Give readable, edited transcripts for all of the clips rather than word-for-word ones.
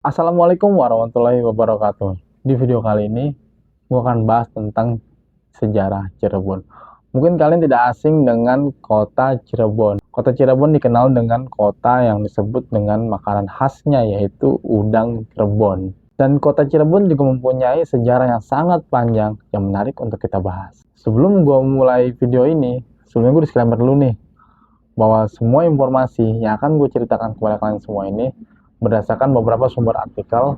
Assalamualaikum warahmatullahi wabarakatuh. Di video kali ini, gue akan bahas tentang sejarah Cirebon. Mungkin kalian tidak asing dengan kota Cirebon. Kota Cirebon dikenal dengan kota yang disebut dengan makanan khasnya, yaitu udang Cirebon. Dan kota Cirebon juga mempunyai sejarah yang sangat panjang yang menarik untuk kita bahas. Sebelum gue mulai video ini, sebelumnya gue disclaimer dulu nih, bahwa semua informasi yang akan gue ceritakan kepada kalian semua ini berdasarkan beberapa sumber artikel,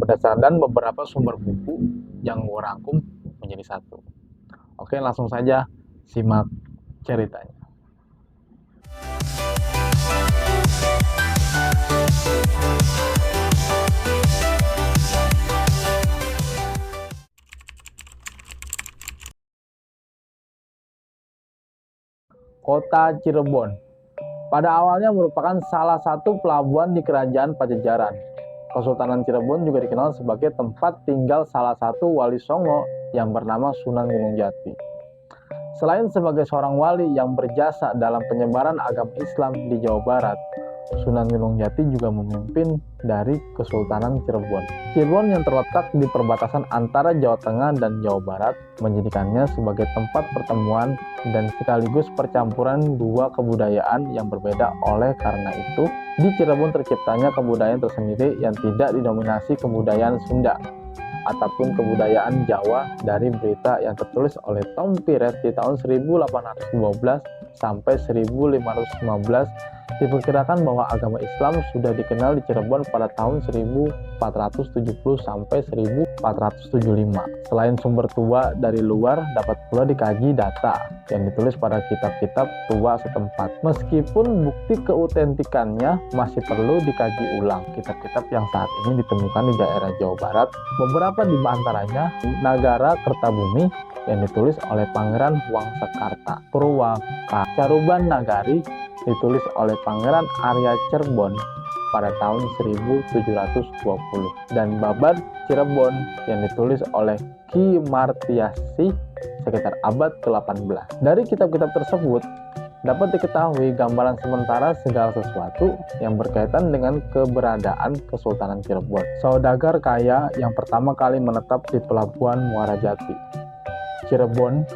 berdasarkan beberapa sumber buku yang gue rangkum menjadi satu. Oke, langsung saja simak ceritanya. Kota Cirebon pada awalnya merupakan salah satu pelabuhan di Kerajaan Pajajaran. Kesultanan Cirebon juga dikenal sebagai tempat tinggal salah satu wali Songo yang bernama Sunan Gunung Jati. Selain sebagai seorang wali yang berjasa dalam penyebaran agama Islam di Jawa Barat, Sunan Gunung Jati juga memimpin dari Kesultanan Cirebon. Cirebon yang terletak di perbatasan antara Jawa Tengah dan Jawa Barat menjadikannya sebagai tempat pertemuan dan sekaligus percampuran dua kebudayaan yang berbeda. Oleh karena itu, di Cirebon terciptanya kebudayaan tersendiri yang tidak didominasi kebudayaan Sunda ataupun kebudayaan Jawa dari berita yang tertulis oleh Tom Pires di tahun 1812 sampai 1515. Diperkirakan bahwa agama Islam sudah dikenal di Cirebon pada tahun 1470 sampai 1475. Selain sumber tua dari luar, dapat pula dikaji data yang ditulis pada kitab-kitab tua setempat. Meskipun bukti keautentikannya masih perlu dikaji ulang. Kitab-kitab yang saat ini ditemukan di daerah Jawa Barat, beberapa di antaranya Nagara Kertabumi yang ditulis oleh Pangeran Wangsakarta, Purwaka, Caruban Nagari ditulis oleh Pangeran Arya Cirebon pada tahun 1720, dan Babad Cirebon yang ditulis oleh Ki Martiasi sekitar abad ke-18. Dari kitab-kitab tersebut dapat diketahui gambaran sementara segala sesuatu yang berkaitan dengan keberadaan Kesultanan Cirebon. Saudagar kaya yang pertama kali menetap di pelabuhan Muara Jati, Cirebon,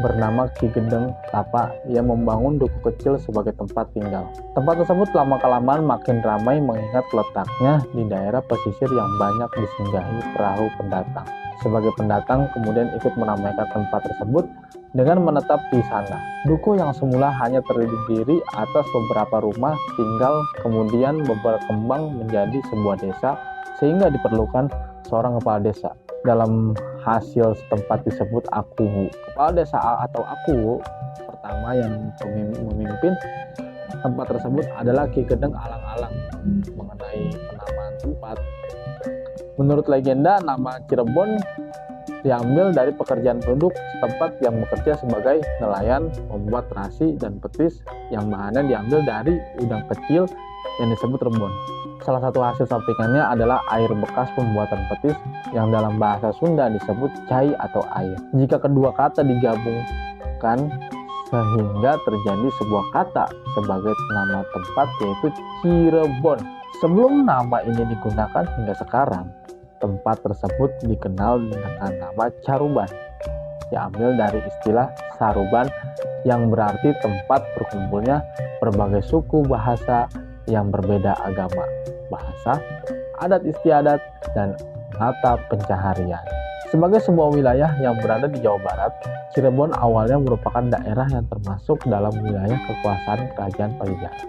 bernama Ki Gedeng Tapa yang membangun duku kecil sebagai tempat tinggal. Tempat tersebut lama-kelamaan makin ramai mengingat letaknya di daerah pesisir yang banyak disinggahi perahu pendatang. Sebagai pendatang kemudian ikut meramaikan tempat tersebut dengan menetap di sana. Duku yang semula hanya terdiri atas beberapa rumah tinggal kemudian berkembang menjadi sebuah desa sehingga diperlukan seorang kepala desa. Dalam hasil setempat disebut Akuwu. Kepala desa atau Akuwu pertama yang memimpin tempat tersebut adalah Ki Gedeng Alang-Alang. Mengenai penamaan tempat, menurut legenda nama Cirebon diambil dari pekerjaan penduduk setempat yang bekerja sebagai nelayan membuat terasi dan petis yang bahannya diambil dari udang kecil yang disebut rebon. Salah satu hasil sampingannya adalah air bekas pembuatan petis yang dalam bahasa Sunda disebut cai atau air. Jika kedua kata digabungkan sehingga terjadi sebuah kata sebagai nama tempat, yaitu Cirebon. Sebelum nama ini digunakan hingga sekarang, tempat tersebut dikenal dengan nama Caruban, diambil dari istilah Saruban yang berarti tempat berkumpulnya berbagai suku bahasa yang berbeda agama, bahasa, adat istiadat, dan mata pencaharian. Sebagai sebuah wilayah yang berada di Jawa Barat, Cirebon awalnya merupakan daerah yang termasuk dalam wilayah kekuasaan Kerajaan Pajajaran.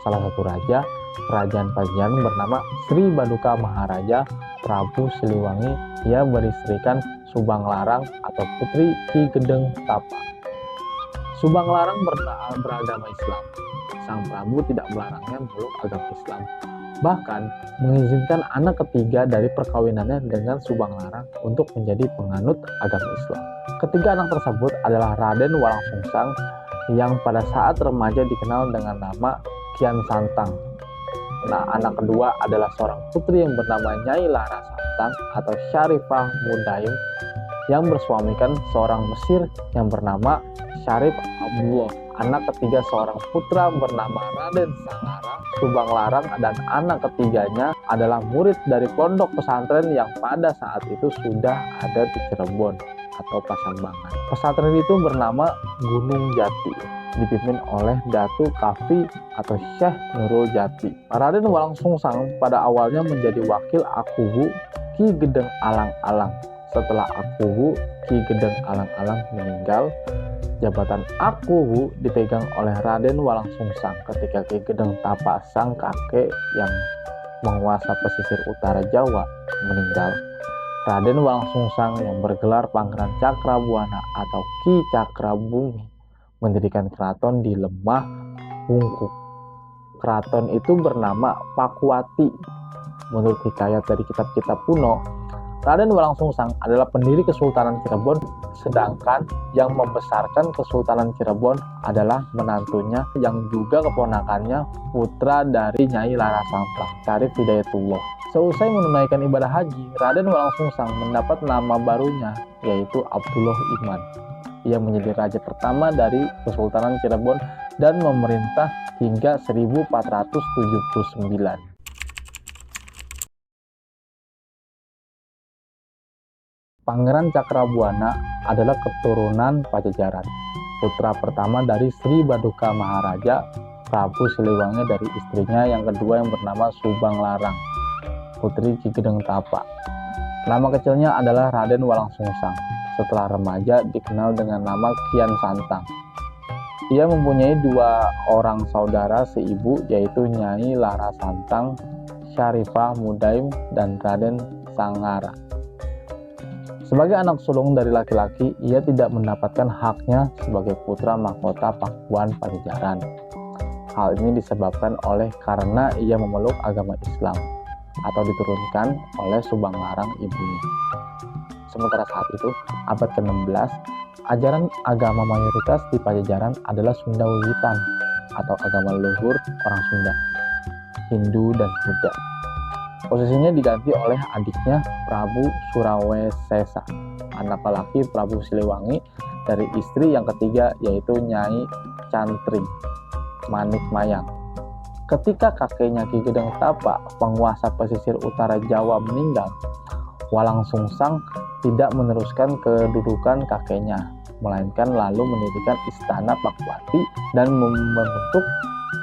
Salah satu raja Kerajaan Pajajaran bernama Sri Baduka Maharaja Prabu Siliwangi. Ia beristrikan Subang Larang atau putri Ki Gedeng Tapa. Subang Larang beragama Islam. Sang Prabu tidak melarangnya memeluk agama Islam, bahkan mengizinkan anak ketiga dari perkawinannya dengan Subang Larang untuk menjadi penganut agama Islam. Ketiga anak tersebut adalah Raden Walang Sungsang yang pada saat remaja dikenal dengan nama Kian Santang. Nah, anak kedua adalah seorang putri yang bernama Nyai Lara Santang atau Syarifah Mudaim yang bersuamikan seorang Mesir yang bernama Syarif Abdullah. Anak ketiga seorang putra bernama Raden Sangara Subang Larang, dan anak ketiganya adalah murid dari pondok pesantren yang pada saat itu sudah ada di Cirebon atau Pasambangan. Pesantren itu bernama Gunung Jati, dipimpin oleh Datu Kafi atau Syekh Nurul Jati. Raden Walangsungsang pada awalnya menjadi wakil Akuwu Ki Gedeng Alang-Alang. Setelah Akuwu Ki Gedeng Alang-Alang meninggal, jabatan Akuwu dipegang oleh Raden Walangsungsang ketika Ki Gedeng Tapa sang kakek yang menguasai pesisir utara Jawa meninggal. Raden Walangsungsang yang bergelar Pangeran Cakrabuana atau Ki Cakrabumi mendirikan keraton di Lemah Wungkuk. Keraton itu bernama Pakuwati. Menurut hikayat dari kitab-kitab kuno, Raden Walangsungsang adalah pendiri Kesultanan Cirebon, sedangkan yang membesarkan Kesultanan Cirebon adalah menantunya yang juga keponakannya, putra dari Nyai Larasantang, Syarif Hidayatullah. Seusai menunaikan ibadah haji, Raden Walangsungsang mendapat nama barunya, yaitu Abdullah Iman. Ia menjadi raja pertama dari Kesultanan Cirebon dan memerintah hingga 1479. Pangeran Cakrabuana adalah keturunan Pajajaran, putra pertama dari Sri Baduka Maharaja Prabu Siliwangi dari istrinya yang kedua yang bernama Subang Larang, putri Ki Gedeng Tapa. Nama kecilnya adalah Raden Walangsungsang. Setelah remaja dikenal dengan nama Kian Santang. Ia mempunyai dua orang saudara seibu, yaitu Nyai Larasantang, Syarifah Mudaim, dan Raden Sangara. Sebagai anak sulung dari laki-laki, ia tidak mendapatkan haknya sebagai putra mahkota Pakuan Pajajaran. Hal ini disebabkan karena ia memeluk agama Islam atau diturunkan oleh Subang Larang ibunya. Sementara saat itu, abad ke-16, ajaran agama mayoritas di Pajajaran adalah Sunda Wiwitan atau agama leluhur orang Sunda, Hindu dan Buddha. Posisinya diganti oleh adiknya Prabu Surawesesa, anak laki Prabu Siliwangi dari istri yang ketiga yaitu Nyai Cantring Manik Mayang. Ketika kakeknya Ki Gedeng Tapa, penguasa pesisir utara Jawa meninggal, Walangsungsang tidak meneruskan kedudukan kakeknya, melainkan lalu mendirikan istana Pakuwati dan membentuk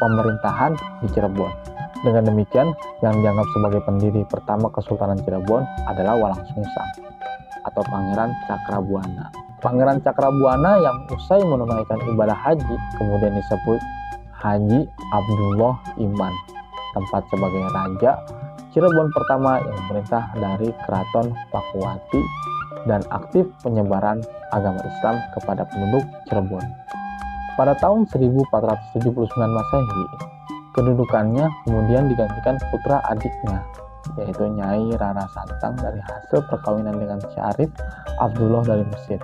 pemerintahan di Cirebon. Dengan demikian, yang dianggap sebagai pendiri pertama Kesultanan Cirebon adalah Walangsungsang atau Pangeran Cakrabuana. Pangeran Cakrabuana yang usai menunaikan ibadah haji kemudian disebut Haji Abdullah Iman, tempat sebagai raja Cirebon pertama yang memerintah dari Keraton Pakuwati dan aktif penyebaran agama Islam kepada penduduk Cirebon. Pada tahun 1479 Masehi, kedudukannya kemudian digantikan putra adiknya, yaitu Nyai Rara Santang dari hasil perkawinan dengan Syarif Abdullah dari Mesir,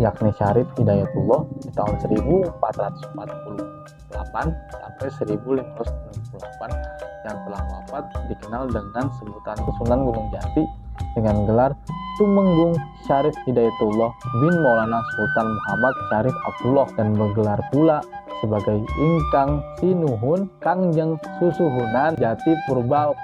yakni Syarif Hidayatullah di tahun 1448 sampai 1568 yang telah wafat dikenal dengan sebutan Sunan Gunung Jati dengan gelar Tumenggung Syarif Hidayatullah bin Maulana Sultan Muhammad Syarif Abdullah dan bergelar pula sebagai Ingkang Sinuhun Kangjeng Susuhunan Jati Purba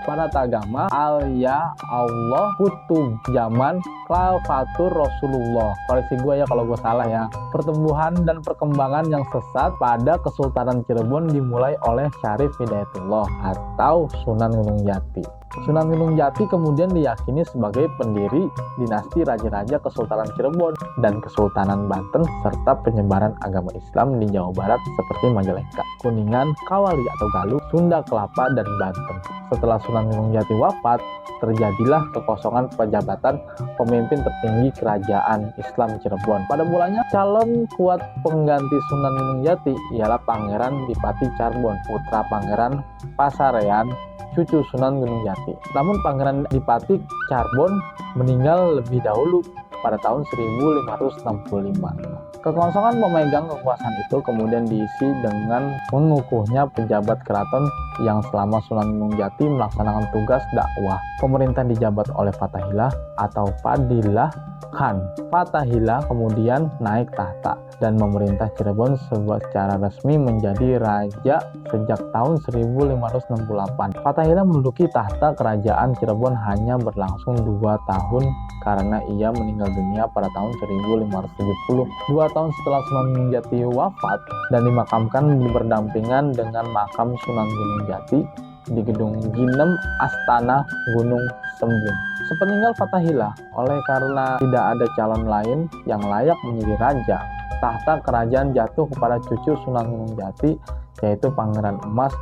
Panatagama Alya Allah Kutub Zaman Klafatur Rasulullah. Koreksi gue ya kalau gue salah ya. Pertumbuhan dan perkembangan yang sesat pada Kesultanan Cirebon dimulai oleh Syarif Hidayatullah atau Sunan Gunung Jati. Sunan Gunung Jati kemudian diyakini sebagai pendiri dinasti raja-raja Kesultanan Cirebon dan Kesultanan Banten serta penyebaran agama Islam di Jawa Barat seperti Majalengka, Kuningan, Kawali atau Galuh, Sunda Kelapa, dan Banten. Setelah Sunan Gunung Jati wafat, terjadilah kekosongan pejabatan pemimpin tertinggi kerajaan Islam Cirebon. Pada mulanya, calon kuat pengganti Sunan Gunung Jati ialah Pangeran Dipati Carbon, putra Pangeran Pasarean, cucu Sunan Gunung Jati. Namun Pangeran Dipati Carbon meninggal lebih dahulu pada tahun 1565. Kekosongan pemegang kekuasaan itu kemudian diisi dengan mengukuhnya pejabat keraton yang selama Sunan Gunung Jati melaksanakan tugas dakwah. Pemerintah dijabat oleh Fathahillah atau Fadillah Khan. Fathahillah kemudian naik tahta dan memerintah Cirebon secara resmi menjadi raja sejak tahun 1568. Fathahillah menduduki tahta kerajaan Cirebon hanya berlangsung 2 tahun karena ia meninggal dunia pada tahun 1570. 2 tahun setelah Sunan Gunung Jati wafat dan dimakamkan berdampingan dengan makam Sunan Gunung Jati di Gedung Ginem Astana Gunung Sembung. Sepeninggal Fathahillah, oleh karena tidak ada calon lain yang layak menjadi raja, tahta kerajaan jatuh kepada cucu Sunan Gunung Jati, yaitu Pangeran Emas,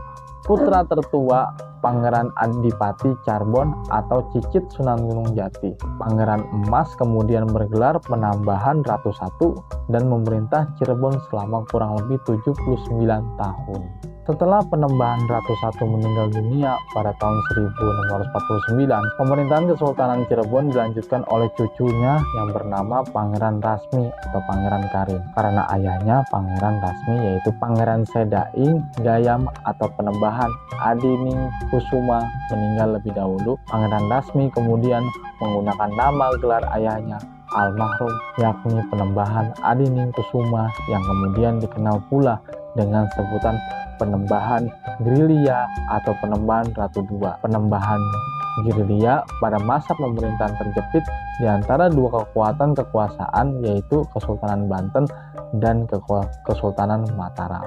putra tertua Pangeran Adipati Carbon atau cicit Sunan Gunung Jati. Pangeran Emas kemudian bergelar penambahan Ratu I dan memerintah Cirebon selama kurang lebih 79 tahun. Setelah Penembahan Ratu I meninggal dunia pada tahun 1649, pemerintahan Kesultanan Cirebon dilanjutkan oleh cucunya yang bernama Pangeran Rasmi atau Pangeran Karim. Karena ayahnya Pangeran Rasmi yaitu Pangeran Sedaing Gayam atau Penembahan Adining Kusuma meninggal lebih dahulu, Pangeran Rasmi kemudian menggunakan nama gelar ayahnya almarhum yakni Penembahan Adining Kusuma yang kemudian dikenal pula dengan sebutan Penembahan Grilia atau Penembahan Ratu II. Penembahan Grilia pada masa pemerintahan terjepit di antara dua kekuatan kekuasaan yaitu Kesultanan Banten dan Kesultanan Mataram.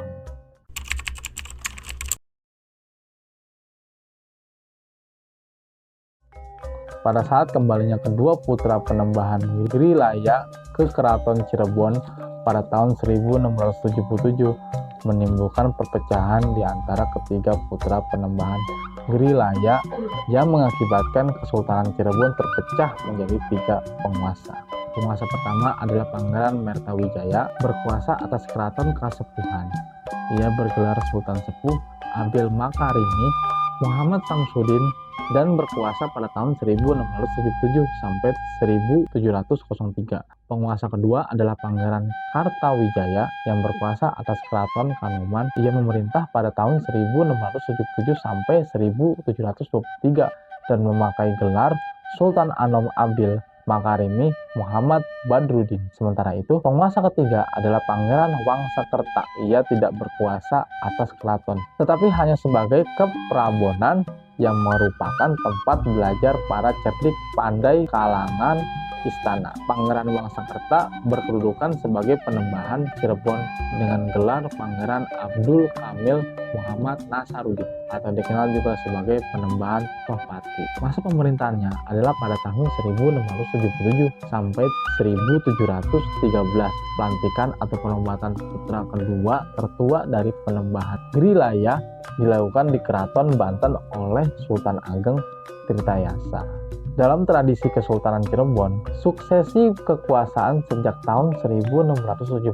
Pada saat kembalinya kedua putra Penembahan Grilaya ke Keraton Cirebon pada tahun 1677 menimbulkan perpecahan di antara ketiga putra Penembahan Grilaya yang mengakibatkan Kesultanan Cirebon terpecah menjadi 3 penguasa. Penguasa pertama adalah Pangeran Mertawijaya, berkuasa atas keraton Kasepuhan. Ia bergelar Sultan Sepuh, Abil Makarimi, Muhammad Samsudin, dan berkuasa pada tahun 1677 sampai 1703. Penguasa kedua adalah Pangeran Kartawijaya yang berkuasa atas keraton Kanoman. Ia memerintah pada tahun 1677 sampai 1723 dan memakai gelar Sultan Anom Abil Makarimi Muhammad Badruddin. Sementara itu, penguasa ketiga adalah Pangeran Wangsakerta. Ia tidak berkuasa atas keraton, tetapi hanya sebagai keprabonan yang merupakan tempat belajar para cerdik pandai kalangan istana. Pangeran Wangsakerta berkedudukan sebagai Penembahan Cirebon dengan gelar Pangeran Abdul Kamil Muhammad Nasaruddin atau dikenal juga sebagai Penembahan Tohpati. Masa pemerintahannya adalah pada tahun 1677 sampai 1713. Pelantikan atau penobatan putra kedua tertua dari Penembahan Grilaya dilakukan di Keraton Banten oleh Sultan Ageng Tirtayasa. Dalam tradisi Kesultanan Cirebon, suksesi kekuasaan sejak tahun 1677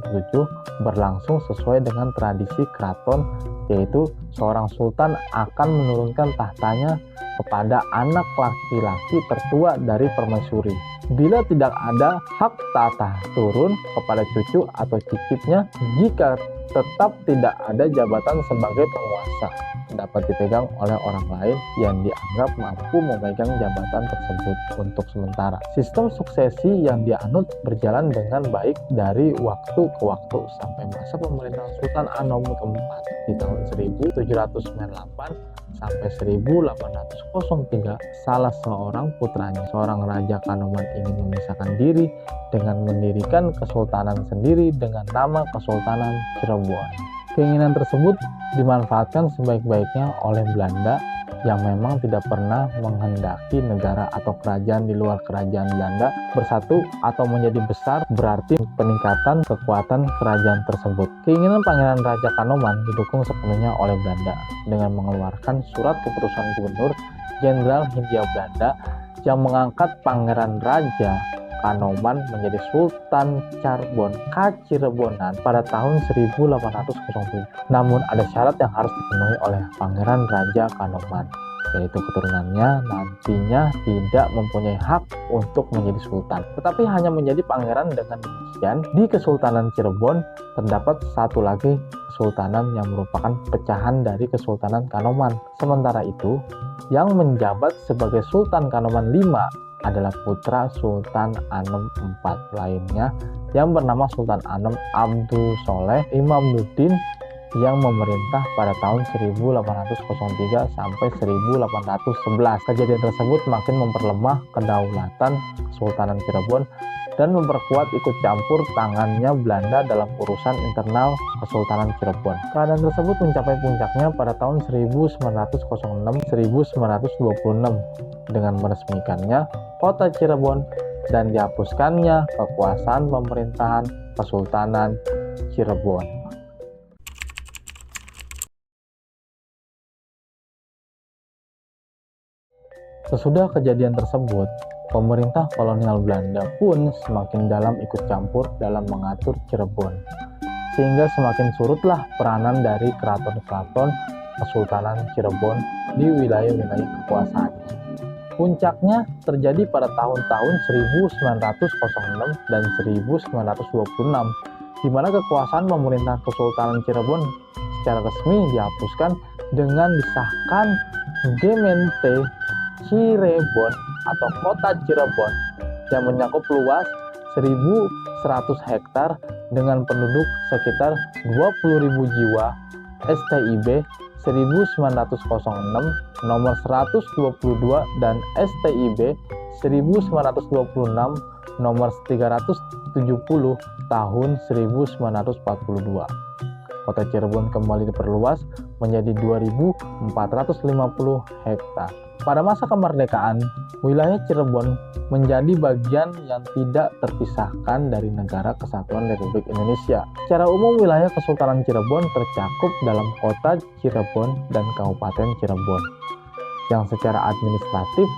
berlangsung sesuai dengan tradisi keraton, yaitu seorang sultan akan menurunkan tahtanya kepada anak laki-laki tertua dari permaisuri. Bila tidak ada hak tahta turun kepada cucu atau cicitnya, jika tetap tidak ada jabatan sebagai penguasa dapat dipegang oleh orang lain yang dianggap mampu memegang jabatan tersebut untuk sementara. Sistem suksesi yang dianut berjalan dengan baik dari waktu ke waktu sampai masa pemerintahan Sultan Anom keempat di tahun 1798 sampai 1803. Salah seorang putranya, seorang raja Kanoman, ingin memisahkan diri dengan mendirikan kesultanan sendiri dengan nama Kesultanan Cirebon. Keinginan tersebut dimanfaatkan sebaik-baiknya oleh Belanda yang memang tidak pernah menghendaki negara atau kerajaan di luar kerajaan Belanda bersatu atau menjadi besar, berarti peningkatan kekuatan kerajaan tersebut. Keinginan Pangeran Raja Kanoman didukung sepenuhnya oleh Belanda dengan mengeluarkan surat keputusan Gubernur Jenderal Hindia Belanda yang mengangkat Pangeran Raja Kanoman menjadi Sultan Cirebon Kacirebonan pada tahun 1807. Namun ada syarat yang harus dipenuhi oleh Pangeran Raja Kanoman, yaitu keturunannya nantinya tidak mempunyai hak untuk menjadi sultan, tetapi hanya menjadi pangeran. Dengan demikian, di Kesultanan Cirebon terdapat satu lagi kesultanan yang merupakan pecahan dari Kesultanan Kanoman. Sementara itu, yang menjabat sebagai Sultan Kanoman V adalah putra Sultan Anom IV lainnya yang bernama Sultan Anom Abdul Soleh Imamuddin yang memerintah pada tahun 1803 sampai 1811. Kejadian tersebut makin memperlemah kedaulatan Kesultanan Cirebon dan memperkuat ikut campur tangannya Belanda dalam urusan internal Kesultanan Cirebon. Keadaan tersebut mencapai puncaknya pada tahun 1906-1926 dengan meresmikannya kota Cirebon dan dihapuskannya kekuasaan pemerintahan Kesultanan Cirebon. Sesudah kejadian tersebut, pemerintah kolonial Belanda pun semakin dalam ikut campur dalam mengatur Cirebon, sehingga semakin surutlah peranan dari keraton-keraton Kesultanan Cirebon di wilayah-wilayah kekuasaannya. Puncaknya terjadi pada tahun-tahun 1906 dan 1926, di mana kekuasaan pemerintahan Kesultanan Cirebon secara resmi dihapuskan dengan disahkan Gemeente Cirebon atau Kota Cirebon yang mencakup luas 1.100 hektar dengan penduduk sekitar 20.000 jiwa. STIB 1906 nomor 122 dan STIB 1926 nomor 370 tahun 1942. Kota Cirebon kembali diperluas menjadi 2.450 hektar. Pada masa kemerdekaan, wilayah Cirebon menjadi bagian yang tidak terpisahkan dari Negara Kesatuan Republik Indonesia. Secara umum, wilayah Kesultanan Cirebon tercakup dalam Kota Cirebon dan Kabupaten Cirebon, yang secara administratif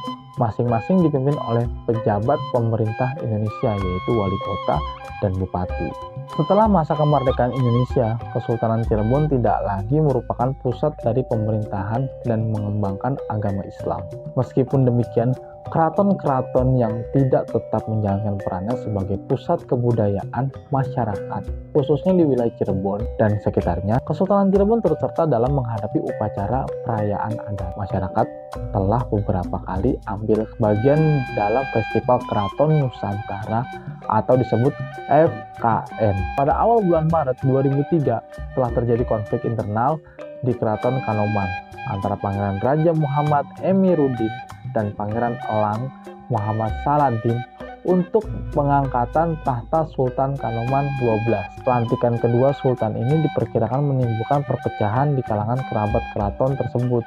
masing-masing dipimpin oleh pejabat pemerintah Indonesia, yaitu wali kota dan bupati. Setelah masa kemerdekaan Indonesia, Kesultanan Cirebon tidak lagi merupakan pusat dari pemerintahan dan mengembangkan agama Islam. Meskipun demikian, keraton-keraton yang tidak tetap menjalankan perannya sebagai pusat kebudayaan masyarakat, khususnya di wilayah Cirebon dan sekitarnya. Kesultanan Cirebon turut serta dalam menghadapi upacara perayaan adat. Masyarakat telah beberapa kali ambil bagian dalam Festival Keraton Nusantara atau disebut FKN. Pada awal bulan Maret 2003 telah terjadi konflik internal di Keraton Kanoman antara Pangeran Raja Muhammad Emiruddin dan Pangeran Elang Muhammad Saladin untuk pengangkatan tahta Sultan Kanoman XII. Pelantikan kedua sultan ini diperkirakan menimbulkan perpecahan di kalangan kerabat keraton tersebut.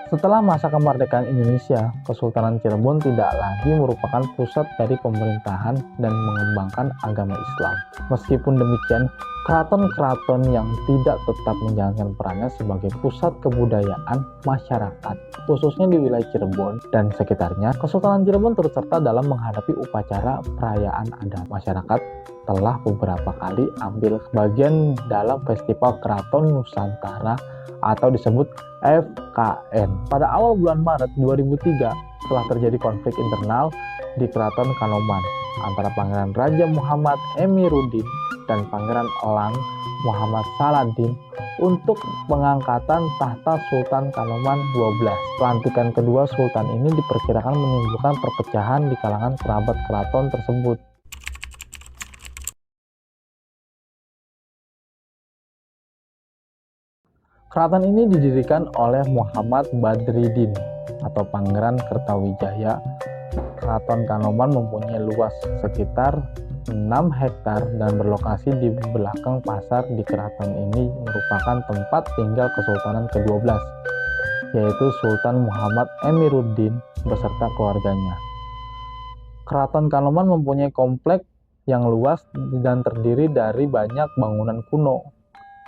Setelah masa kemerdekaan Indonesia, Kesultanan Cirebon tidak lagi merupakan pusat dari pemerintahan dan mengembangkan agama Islam. Meskipun demikian, keraton-keraton yang tidak tetap menjalankan perannya sebagai pusat kebudayaan masyarakat, khususnya di wilayah Cirebon dan sekitarnya. Kesultanan Cirebon turut serta dalam menghadapi upacara perayaan adat. Masyarakat telah beberapa kali ambil bagian dalam Festival Keraton Nusantara atau disebut FKN. Pada awal bulan Maret 2003 telah terjadi konflik internal di Keraton Kanoman antara Pangeran Raja Muhammad Emiruddin dan Pangeran Elang Muhammad Saladin untuk pengangkatan tahta Sultan Kanoman XII. Pelantikan kedua sultan ini diperkirakan menimbulkan perpecahan di kalangan kerabat keraton tersebut. Keraton ini didirikan oleh Muhammad Badriddin atau Pangeran Kertawijaya. Keraton Kanoman mempunyai luas sekitar 6 hektar dan berlokasi di belakang pasar. Di keraton ini merupakan tempat tinggal Kesultanan ke-12, yaitu Sultan Muhammad Emiruddin beserta keluarganya. Keraton Kanoman mempunyai kompleks yang luas dan terdiri dari banyak bangunan kuno.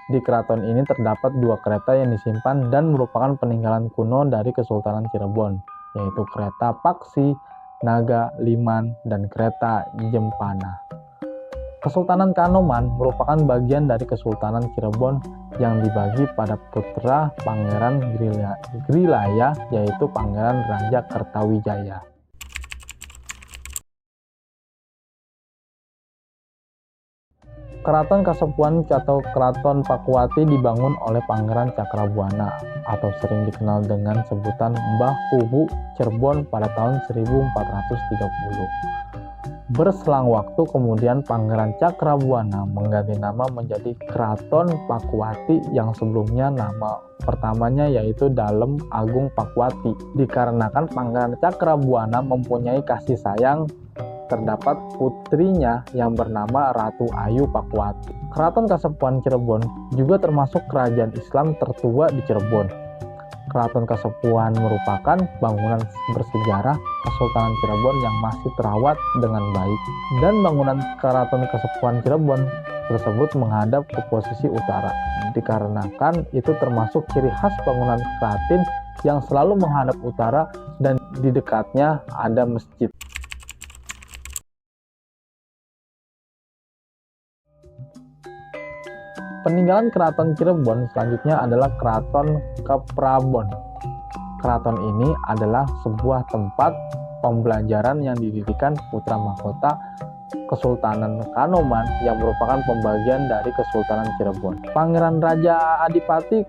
Di keraton ini terdapat 2 kereta yang disimpan dan merupakan peninggalan kuno dari Kesultanan Cirebon, yaitu kereta Paksi, Naga, Liman, dan kereta Jempana. Kesultanan Kanoman merupakan bagian dari Kesultanan Cirebon yang dibagi pada putra Pangeran Grilaya, yaitu Pangeran Raja Kertawijaya. Keraton Kasepuhan atau Keraton Pakuwati dibangun oleh Pangeran Cakrabuana atau sering dikenal dengan sebutan Mbah Kubu Cirebon pada tahun 1430. Berselang waktu kemudian Pangeran Cakrabuana mengganti nama menjadi Keraton Pakuwati yang sebelumnya nama pertamanya yaitu Dalem Agung Pakuwati. Dikarenakan Pangeran Cakrabuana mempunyai kasih sayang terdapat putrinya yang bernama Ratu Ayu Pakuwati. Keraton Kasepuhan Cirebon juga termasuk kerajaan Islam tertua di Cirebon. Keraton Kasepuhan merupakan bangunan bersejarah Kesultanan Cirebon yang masih terawat dengan baik. Dan bangunan Keraton Kasepuhan Cirebon tersebut menghadap ke posisi utara. Dikarenakan itu termasuk ciri khas bangunan keraton yang selalu menghadap utara dan di dekatnya ada masjid. Peninggalan Keraton Cirebon selanjutnya adalah Keraton Keprabon. Keraton ini adalah sebuah tempat pembelajaran yang didirikan putra mahkota Kesultanan Kanoman yang merupakan pembagian dari Kesultanan Cirebon. Pangeran Raja Adipati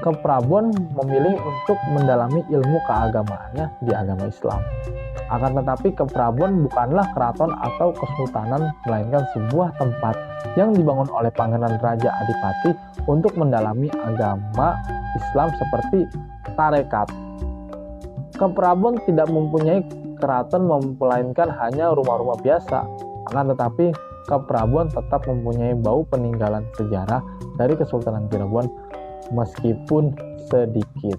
Keprabon memilih untuk mendalami ilmu keagamaannya di agama Islam. Akan tetapi Keprabon bukanlah keraton atau kesultanan, melainkan sebuah tempat yang dibangun oleh Pangeran Raja Adipati untuk mendalami agama Islam seperti tarekat. Keprabon tidak mempunyai keraton melainkan hanya rumah-rumah biasa. Akan tetapi Keprabon tetap mempunyai bau peninggalan sejarah dari Kesultanan Cirebon meskipun sedikit.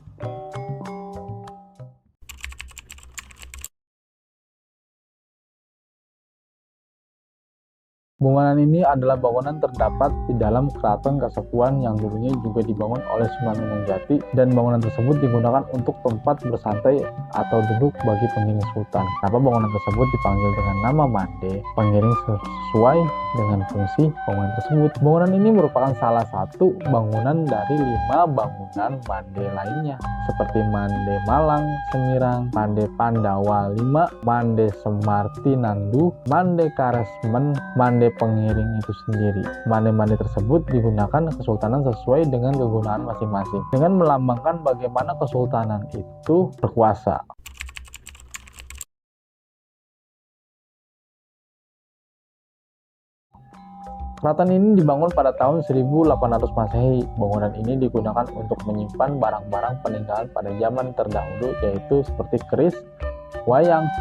Bangunan ini adalah bangunan terdapat di dalam Keraton Kasepuhan yang dulunya juga dibangun oleh Sunan Gunung Jati, dan bangunan tersebut digunakan untuk tempat bersantai atau duduk bagi pengiring sultan. Kenapa bangunan tersebut dipanggil dengan nama Mande? Pengiring sesuai dengan fungsi bangunan tersebut. Bangunan ini merupakan salah satu bangunan dari 5 bangunan Mande lainnya, seperti Mande Malang, Semirang, Mande Pandawa 5, Mande Semartinandu, Mande Karesmen, Mande pengiring itu sendiri. Mande-mande tersebut digunakan kesultanan sesuai dengan kegunaan masing-masing, dengan melambangkan bagaimana kesultanan itu berkuasa. Keraton ini dibangun pada tahun 1800 Masehi. Bangunan ini digunakan untuk menyimpan barang-barang peninggalan pada zaman terdahulu, yaitu seperti keris, wayang,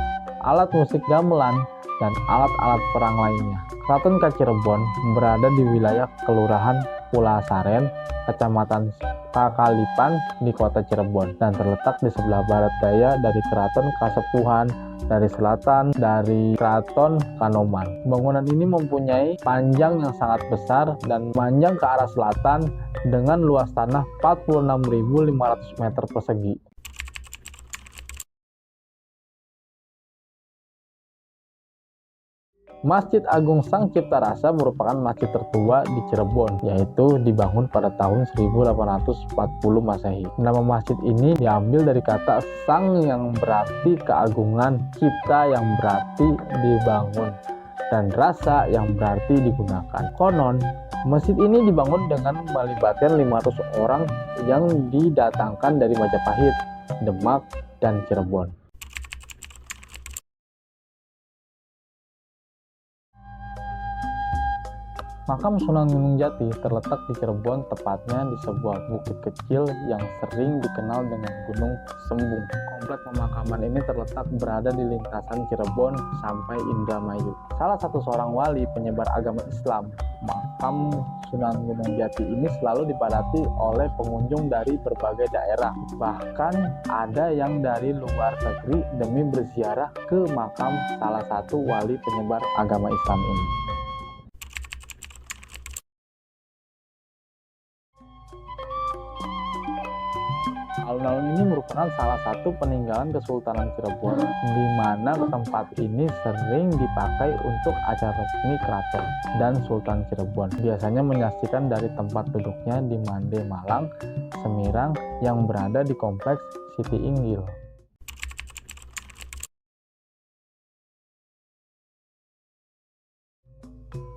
alat musik gamelan, dan alat-alat perang lainnya. Keraton Kacirebon berada di wilayah Kelurahan Pulasaren, Kecamatan Kakalipan di Kota Cirebon, dan terletak di sebelah barat daya dari Keraton Kasepuhan, dari selatan dari Keraton Kanoman. Bangunan ini mempunyai panjang yang sangat besar dan panjang ke arah selatan dengan luas tanah 46.500 meter persegi. Masjid Agung Sang Cipta Rasa merupakan masjid tertua di Cirebon, yaitu dibangun pada tahun 1840 Masehi. Nama masjid ini diambil dari kata sang yang berarti keagungan, cipta yang berarti dibangun, dan rasa yang berarti digunakan. Konon, masjid ini dibangun dengan melibatkan 500 orang yang didatangkan dari Majapahit, Demak, dan Cirebon. Makam Sunan Gunung Jati terletak di Cirebon, tepatnya di sebuah bukit kecil yang sering dikenal dengan Gunung Sembung. Komplek pemakaman ini terletak berada di lintasan Cirebon sampai Indramayu. Salah satu seorang wali penyebar agama Islam, makam Sunan Gunung Jati ini selalu dipadati oleh pengunjung dari berbagai daerah. Bahkan ada yang dari luar negeri demi berziarah ke makam salah satu wali penyebar agama Islam ini. Alun-alun ini merupakan salah satu peninggalan Kesultanan Cirebon, di mana tempat ini sering dipakai untuk acara resmi keraton dan Sultan Cirebon. Biasanya menyaksikan dari tempat duduknya di Mande Malang, Semirang yang berada di kompleks Siti Inggil.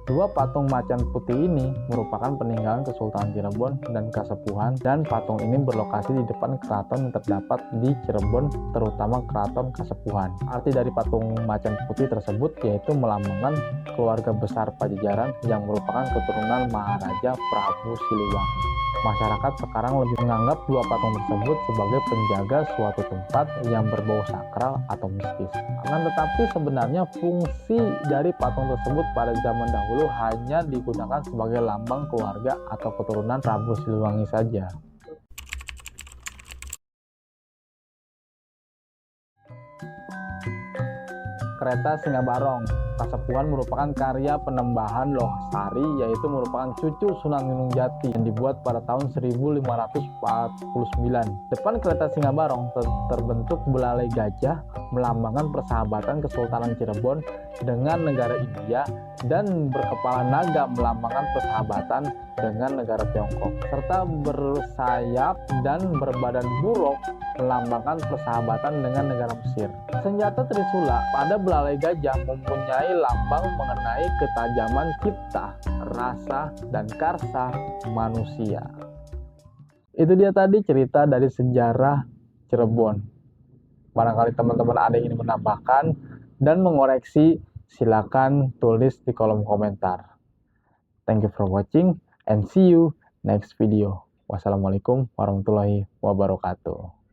Dua patung macan putih ini merupakan peninggalan Kesultanan Cirebon dan Kasepuhan, dan patung ini berlokasi di depan keraton yang terdapat di Cirebon, terutama Keraton Kasepuhan. Arti dari patung macan putih tersebut yaitu melambangkan keluarga besar Pajajaran yang merupakan keturunan Maharaja Prabu Siliwangi. Masyarakat sekarang lebih menganggap dua patung tersebut sebagai penjaga suatu tempat yang berbau sakral atau mistis. Tetapi sebenarnya fungsi dari patung tersebut pada zaman dahulu hanya digunakan sebagai lambang keluarga atau keturunan Prabu Siliwangi saja. Kereta Singa Barong Kasepuhan merupakan karya penembahan Lohsari, yaitu merupakan cucu Sunan Gunung Jati yang dibuat pada tahun 1549. Depan kereta Singa Barong terbentuk belalai gajah melambangkan persahabatan Kesultanan Cirebon dengan negara India, dan berkepala naga melambangkan persahabatan dengan negara Tiongkok, serta bersayap dan berbadan buruk melambangkan persahabatan dengan negara Mesir. Senjata Trisula pada belalai gajah mempunyai lambang mengenai ketajaman cipta, rasa, dan karsa manusia. Itu dia tadi cerita dari sejarah Cirebon. Barangkali teman-teman ada yang ingin menambahkan dan mengoreksi, silakan tulis di kolom komentar. Thank you for watching and see you next video. Wassalamualaikum warahmatullahi wabarakatuh.